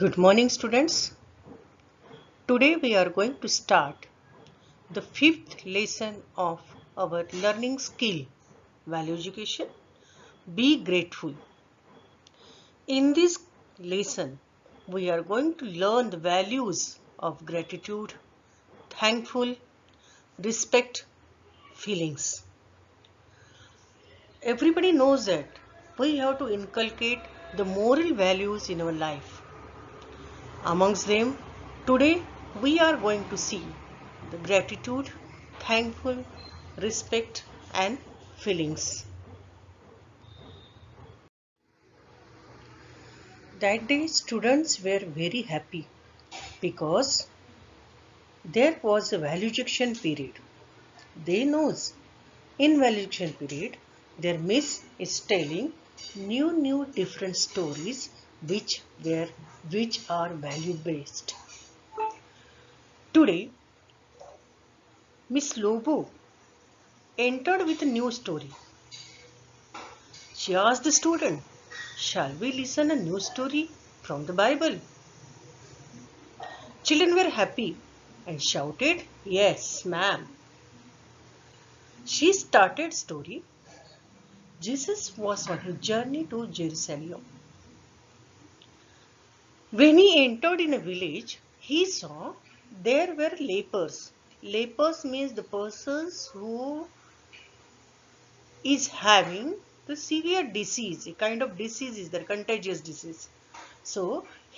Good morning, students. Today we are going to start the fifth lesson of our learning skill, value education. Be grateful. In this lesson, we are going to learn the values of gratitude, thankful, respect, feelings. Everybody knows that we have to inculcate the moral values in our life. Amongst them, today we are going to see the gratitude, thankful, respect, and feelings. That day, students were very happy because there was a valuation period. They knows in valuation period, their miss is telling new different stories which are value based. Today, Miss Lobo entered with a new story. She asked the student, "Shall we listen a new story from the Bible?" Children were happy and shouted, "Yes, ma'am." She started story. Jesus was on his journey to Jerusalem. When he entered in a village, he saw there were lepers. Lepers means the persons who is having the severe disease, a kind of disease is there, contagious disease. So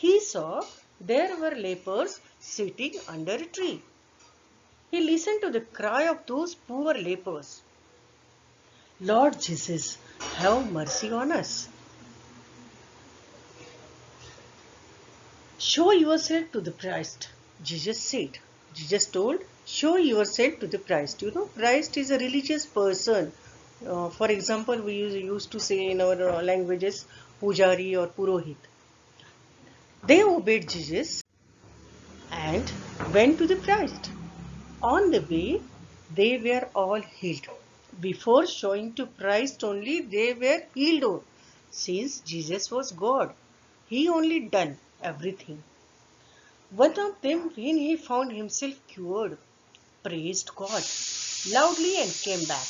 he saw there were lepers sitting under a tree. He listened to the cry of those poor lepers. "Lord Jesus, have mercy on us. Show yourself to the priest," Jesus said. Jesus told, "Show yourself to the priest." You know, priest is a religious person. For example, we used to say in our languages, pujari or purohit. They obeyed Jesus and went to the priest. On the way, they were all healed. Before showing to Christ only, they were healed. Since Jesus was God, he only done everything. One of them, when he found himself cured, praised God loudly and came back.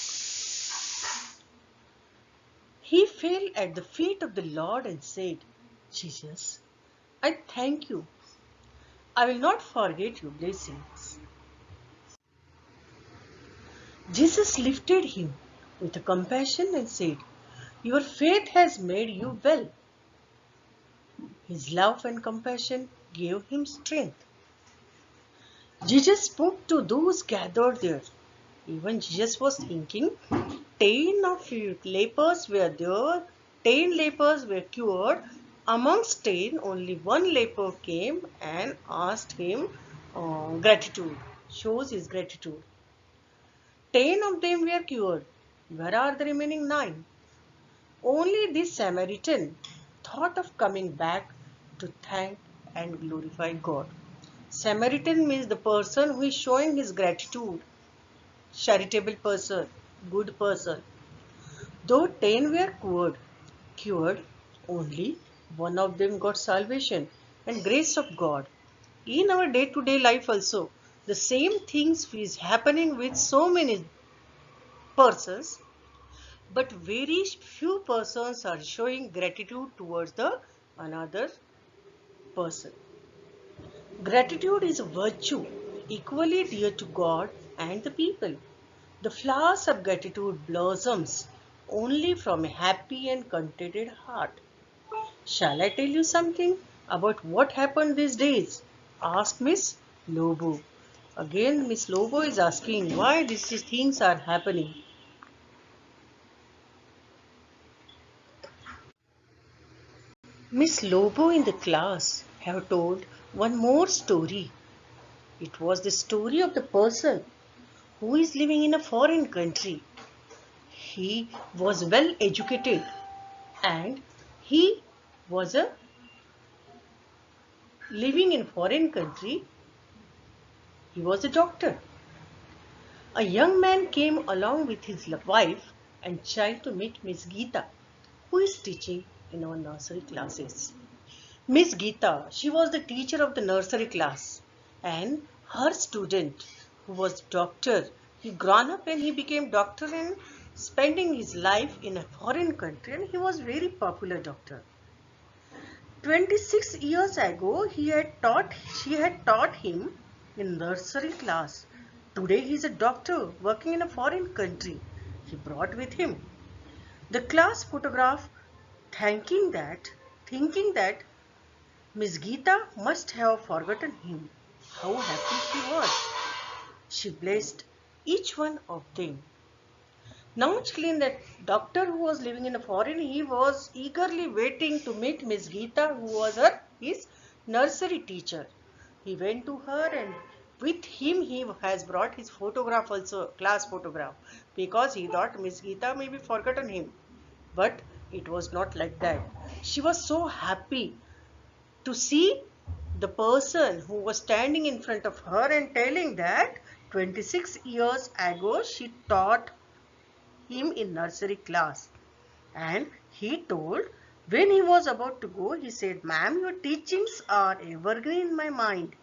He fell at the feet of the Lord and said, "Jesus, I thank you. I will not forget your blessings." Jesus lifted him with compassion and said, "Your faith has made you well." His love and compassion gave him strength. Jesus spoke to those gathered there. Even Jesus was thinking, 10 of lepers were there, 10 lepers were cured. Amongst 10, only one leper came and asked him gratitude, shows his gratitude. 10 of them were cured. Where are the remaining 9? Only this Samaritan thought of coming back to thank and glorify God. Samaritan means the person who is showing his gratitude, charitable person, good person. Though 10 were cured, only one of them got salvation and grace of God. In our day-to-day life also, the same things is happening with so many persons, but very few persons are showing gratitude towards the another person. Gratitude is a virtue equally dear to God and the people. The flowers of gratitude blossoms only from a happy and contented heart. Shall I tell you something about what happened these days? Asked Miss Lobo. Again, Miss Lobo is asking why these things are happening. Miss Lobo in the class have told one more story. It was the story of the person who is living in a foreign country. He was well educated and he was a living in foreign country. He was a doctor. A young man came along with his wife and child to meet Miss Geeta, who is teaching in our nursery classes. Miss Geeta, she was the teacher of the nursery class, and her student, who was doctor, he grown up and he became doctor and spending his life in a foreign country, and he was very popular doctor. 26 years ago, she had taught him in nursery class. Today he is a doctor working in a foreign country. He brought with him the class photograph, thinking that Miss Geeta must have forgotten him. How happy she was. She blessed each one of them. Now children, that doctor who was living in a foreign, he was eagerly waiting to meet Miss Geeta, who was his nursery teacher. He went to her and with him he has brought his photograph also, class photograph, because he thought Miss Geeta maybe forgotten him. But it was not like that. She was so happy to see the person who was standing in front of her and telling that 26 years ago she taught him in nursery class. And he told, when he was about to go, he said, "Ma'am, your teachings are evergreen in my mind.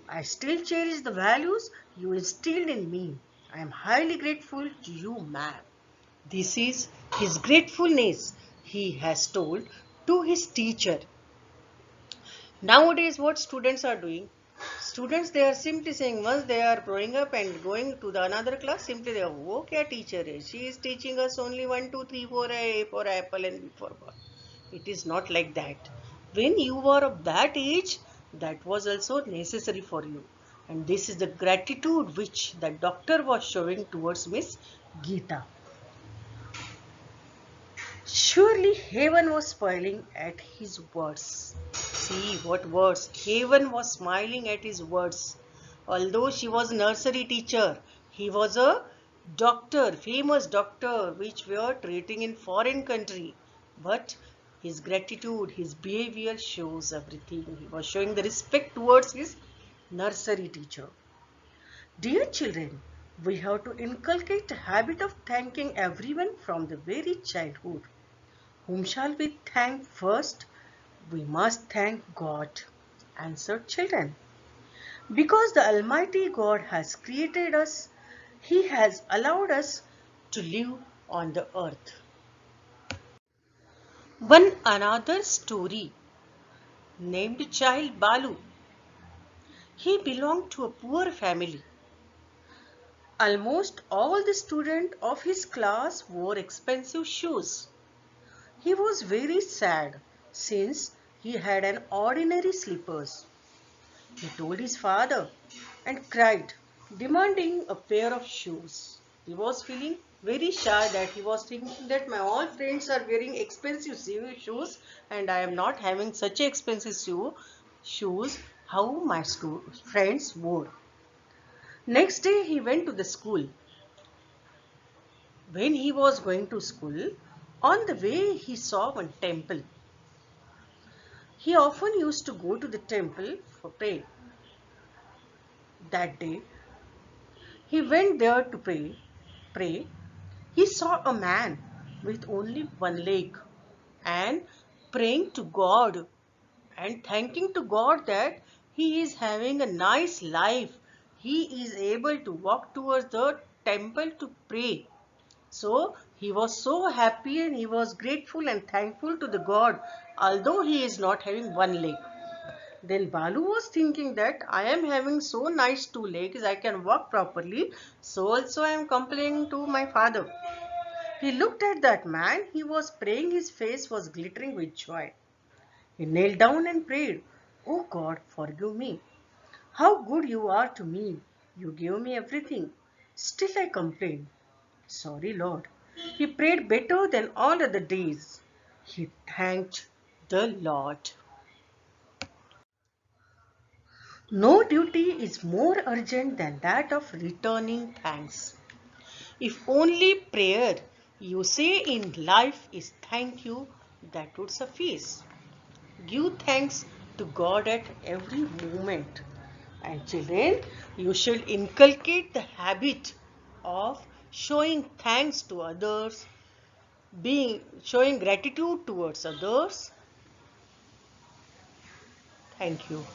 I still cherish the values you instilled in me. I am highly grateful to you, ma'am." This is his gratefulness he has told to his teacher. Nowadays, what students are doing? Students, they are simply saying, once they are growing up and going to the another class, simply they are, "Oh, kya teacher hai? She is teaching us only 1, 2, 3, 4, A for apple and B for ball." It is not like that. When you were of that age, that was also necessary for you. And this is the gratitude which the doctor was showing towards Miss Geeta. Surely heaven was smiling at his words. See what words. Heaven was smiling at his words. Although she was nursery teacher, he was a doctor, famous doctor, which we are treating in foreign country. But his gratitude, his behavior shows everything. He was showing the respect towards his nursery teacher. Dear children, we have to inculcate a habit of thanking everyone from the very childhood. Whom shall we thank first? We must thank God, answered children. Because the Almighty God has created us, He has allowed us to live on the earth. One another story named child Balu. He belonged to a poor family. Almost all the students of his class wore expensive shoes. He was very sad since he had an ordinary slippers. He told his father and cried, demanding a pair of shoes. He was feeling very shy that he was thinking that my all friends are wearing expensive shoes and I am not having such expensive shoes how my friends wore. Next day he went to the school. When he was going to school, on the way he saw one temple. He often used to go to the temple for prayer. That day he went there to pray. He saw a man with only one leg and praying to God and thanking to God that he is having a nice life. He is able to walk towards the temple to pray. So he was so happy and he was grateful and thankful to the God, although he is not having one leg. Then Balu was thinking that I am having so nice two legs, I can walk properly, so also I am complaining to my father. He looked at that man, he was praying, his face was glittering with joy. He knelt down and prayed, "Oh God, forgive me. How good you are to me. You gave me everything. Still I complain. Sorry, Lord." He prayed better than all other days. He thanked the Lord. No duty is more urgent than that of returning thanks. If only prayer you say in life is thank you, that would suffice. Give thanks to God at every moment. And children, you should inculcate the habit of showing thanks to others, showing gratitude towards others, Thank you.